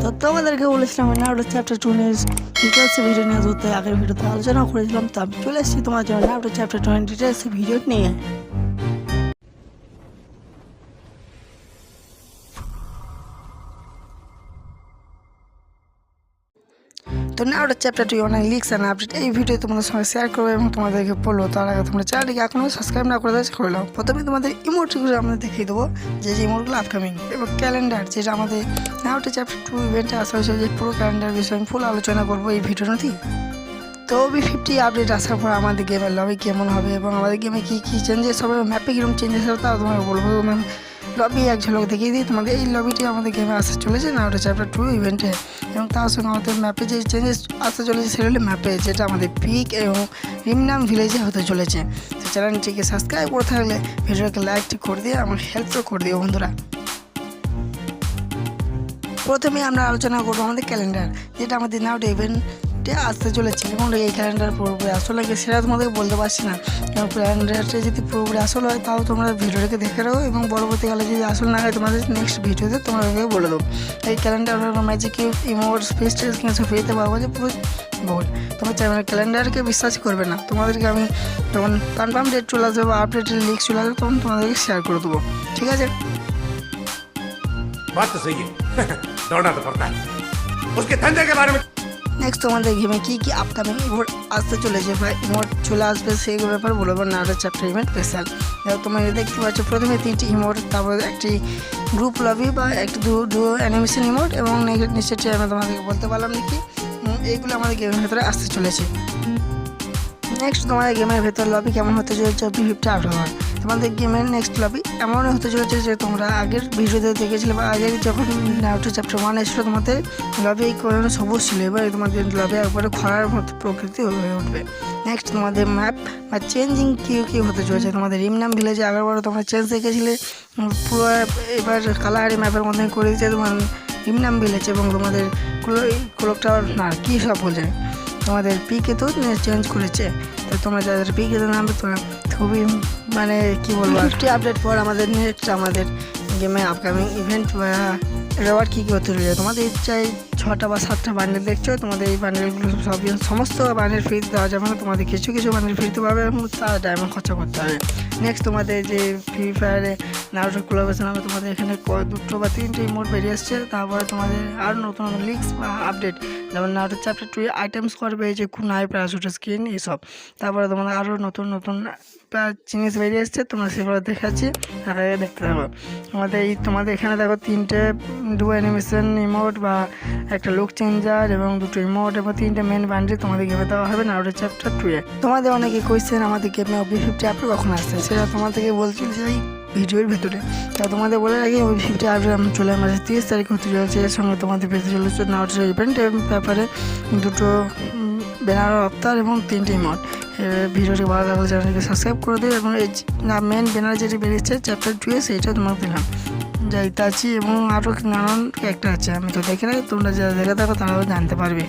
তো তোমাদেরকে বলেছিলাম নারুটো চ্যাপ্টার 2 নিয়ে ডিটেলসে ভিডিও নিয়ে আসতে, আগের ভিডিওতে আলোচনা করেছিলাম। তো আমি চলে এসেছি তোমার জন্য নারুটো চ্যাপ্টার 2 ডিটেলসে ভিডিও নিয়ে। তো নারুটো চ্যাপ্টার 2 অনেক লিক্স অ্যান্ড আপডেট এই ভিডিও তোমাদের সঙ্গে শেয়ার করবো এবং তোমাদেরকে বলবো। তার আগে তোমরা চ্যানেলটিকে এখনও সাবস্ক্রাইব না করে করে নাও। প্রথমে তোমাদের ইমোটগুলো আমরা দেখিয়ে দেবো, যে ইমোটগুলো আপকামিং এবং ক্যালেন্ডার, যেটা আমাদের নারুটো চ্যাপ্টার 2 ইভেন্টে আসা হয়েছে, যে পুরো ক্যালেন্ডার বিষয়ে আমি ফুল আলোচনা করবো এই ভিডিওটি। তো B50 আপডেট আসার পর আমাদের গেমের লবি কেমন হবে এবং আমাদের গেমে কী কী চেঞ্জেস হবে, ম্যাপে কীরকম চেঞ্জেস হবে তাও তোমাকে বলবো। লবি এক ঝলক দেখিয়ে দিই তোমাদের। এই লবিটি আমাদের গেমে আসতে চলেছে নারুটো চ্যাপ্টার 2 ইভেন্টে, এবং তার সঙ্গে আমাদের ম্যাপে যে চেঞ্জেস আসতে চলেছে সেটা হলো ম্যাপে, যেটা আমাদের পিক এবং রিমনাম ভিলেজে হতে চলেছে। তো চ্যানেলটিকে সাবস্ক্রাইব করে থাকলে ভিডিওকে লাইকটি করে দিয়ে আমার হেল্পও করে দিও বন্ধুরা। প্রথমে আমরা আলোচনা করবো আমাদের ক্যালেন্ডার, যেটা আমাদের নারুটো ইভেন্টে আসতে চলেছে এবং এই ক্যালেন্ডার পুরোপুরি আসল লাগে সেটা তোমাদেরকে বলতে পারছি না। এবং ক্যালেন্ডারটা যদি পুরোপুরি আসল হয় তাও তোমরা ভিডিওটাকে দেখে রাখো, এবং পরবর্তীকালে যদি আসল না হয় তোমাদের নেক্সট ভিডিওতে তোমাদেরকে বলে দেবো। এই ক্যালেন্ডার ম্যাজিক ইমোটস ফেস্টেস কিছু পেতে পারবো, যে পুরো বল তোমার ক্যালেন্ডারকে বিশ্বাস করবে না। তোমাদেরকে আমি যখন কনফার্ম ডেট চলে আসবে বা আপডেটের লিঙ্ক চলে আসবে তখন তোমাদেরকে শেয়ার করে দেবো, ঠিক আছে? बात तो सही है दौड़ना तो पड़ता है उसके धंधे के बारे में। নেক্সট তোমাদের গেমে কী কী আপকামিং ইমোট আসতে চলেছে বা ইমোট চলে আসবে সেই ব্যাপারে বলবো নারুটো চ্যাপ্টার ইভেন্ট স্পেশাল। তোমরা দেখতে পাচ্ছ প্রথমে 3টি ইমোট, তারপর একটি গ্রুপ লবি বা একটি ডুও অ্যানিমেশন ইমোট, এবং নিশ্চয়ই আমি তোমাদেরকে বলতে পারলাম নাকি এইগুলো আমাদের গেমের ভেতরে আসতে চলেছে। নেক্সট তোমাদের গেমের ভেতর লবি কেমন হতে চলেছে B50 আপডেট। তোমাদের গেমের নেক্সট লবি এমন হতে চলেছে যে তোমরা আগের ভিডিওতে দেখেছিলে বা আগের যখন নারুটো চ্যাপ্টার 1 এসেছিলো তোমাদের লবি কোনো সবুজ ছিল, এবার তোমাদের লবি একবারে খরার মতো প্রকৃতি হয়ে উঠবে। নেক্সট তোমাদের ম্যাপ বা চেঞ্জিং কী হতে চলেছে। তোমাদের রিমনাম ভিলেজে আগেরবারও তোমরা চেঞ্জ দেখেছিলে, পুরো এবার কালাহারি ম্যাপের মধ্যে করে দিচ্ছে তোমার রিমনাম ভিলেজ, এবং তোমাদের ক্লক টাওয়ার না কী সব বলছে তোমাদের পিকে তো চেঞ্জ করেছে। তো তোমরা যাদের পিকে তো নামবে তোমরা খুবই মানে কী বলবো, একটি আপডেট পর আমাদের নেক্সট আমাদের গেমে আপকামিং ইভেন্ট বা রেওয়ার্ড কী হতে চলেছে। তোমাদের ইচ্ছায় 6টা বা 7টা বান্ডেল দেখছো, তোমাদের এই বান্ডেলগুলো সমস্ত বান্ডেল ফ্রিতে দেওয়া যাবে না, তোমাদের কিছু কিছু বান্ডেল ফ্রিতে পাবে এবং তার ডায়মন্ড খরচা করতে হবে। নেক্সট তোমাদের যে ফ্রি ফায়ারে নারুটো কোলাবোরেশন হবে, তোমাদের এখানে 2টো বা 3টে ইমোট বেরিয়ে আসছে। তারপরে তোমাদের আরও নতুন লিঙ্কস বা আপডেট, যেমন নারুটো চ্যাপ্টার 2 আইটেমস করবে, যে কুনাই প্যারাশুটের স্কিন এইসব। তারপরে তোমাদের আরও নতুন নতুন জিনিস বেরিয়ে এসছে, তোমরা সেগুলো দেখাচ্ছি, দেখতে থাকো। তোমাদের এখানে দেখো 3টে ডুও অ্যানিমেশন ইমোট বা একটা লুক চেঞ্জার এবং 2টো ইমোট এবং 3টে মেন বান্ডেল তোমাদের গেমে দেওয়া হবে নারুটো চ্যাপ্টার 2 এ। তোমাদের অনেকে কোয়েশ্চেন আমাদের গেমে B50 আপডেট কখন আসছে, সেটা তোমাদেরকে বলছি এই ভিডিওর ভেতরে। তা তোমাদের বলে রাখি B50 আপডেট চলে আসছে 30 তারিখ হতে চলেছে। এর সঙ্গে তোমাদের পেতে চলেছে নারুটো ইভেন্টের ব্যাপারে 2টো ব্যানার অফতার এবং 3টে ইমোট। ভিডিওটি ভালো লাগলে চ্যানেলকে সাবস্ক্রাইব করে দিও, এবং এই মেন ব্যানার যেটি বেরিয়েছে চ্যাপ্টার 2 এ সেইটা তোমাকে দিলাম, যা ইতাচি এবং আরও নানান ক্যারেক্টার আছে। আমি তো দেখে রাখি, তোমরা যারা দেখে থাকো তারাও জানতে পারবে।